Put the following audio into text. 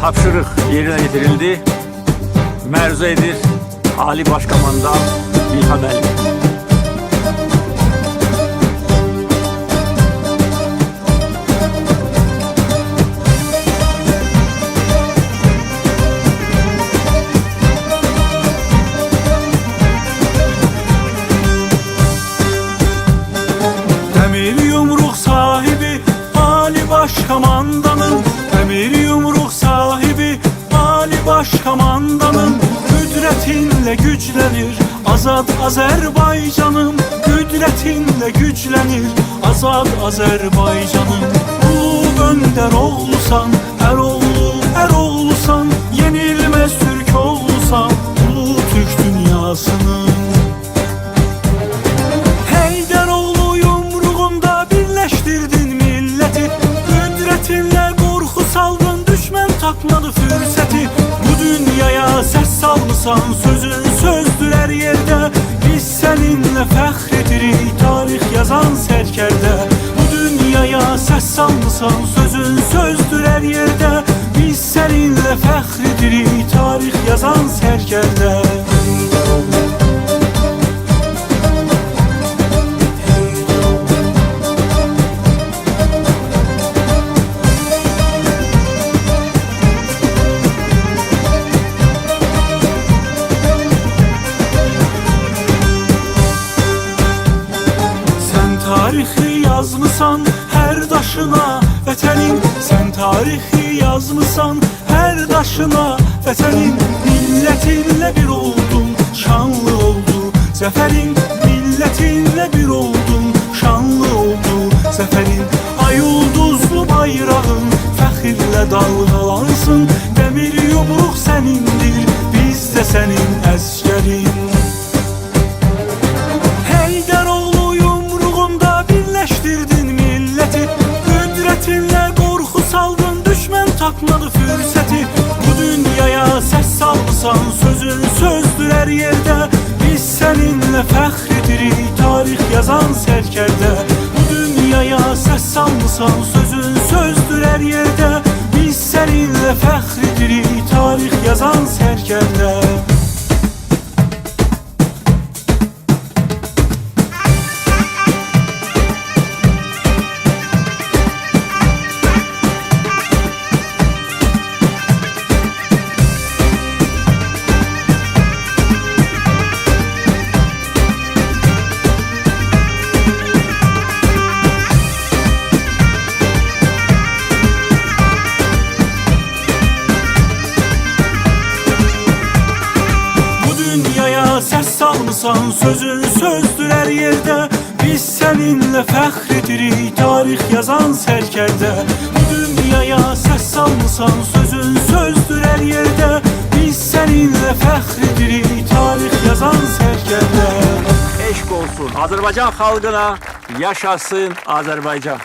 Tapşırık yerine getirildi. Məruzə edir Ali Başkomandan İlham Əliyev. Emir yumruk sahibi Ali Başkomandanın, emir yumruk sahibi Ali Başkomandanın, kudretinle güçlenir azad Azerbaycanım, kudretinle güçlenir azad Azerbaycanım. Ulu önder oğlusan, er oğlusan, yenilmez Türk oğlusan, ulu Türk dünyasının. Takmadı fürseti, bu dünyaya ses salmışsan, sözün sözdür her yerde. Biz seninle fəxr tarih yazan sərkərdə. Bu dünyaya ses salmışsan, sözün sözdür her yerde. Biz seninle fəxr tarih yazan sərkərdə. Tarihi yazmışsan her daşına vətənin, sen tarihi yazmışsan her daşına vətənin. Milletinle bir oldun, şanlı oldu zəfərin, milletinle bir oldun, şanlı oldu zəfərin. Ay ulduzlu bayrağın fəxirlə dalğalansın, demir yumruq sənindir, biz də sənin əskərin. Takmadı fürseti, bu dünyaya ses salmışsan, sözün sözdür her yerde. Biz seninle fəxr tarih yazan sərkərdə. Bu dünyaya ses salmışsan, sözün sözdür her yerde. Biz seninle fəxr tarih yazan sərkərdə. Ses salmışsan, sözün sözdür her yerde. Biz seninle fəxr tarih yazan sərkərdə. Bu dünyaya ses salmışsan, sözün sözdür her yerde. Biz seninle fəxr tarih yazan sərkərdə. Eşq olsun Azərbaycan xalqına, yaşasın Azərbaycan.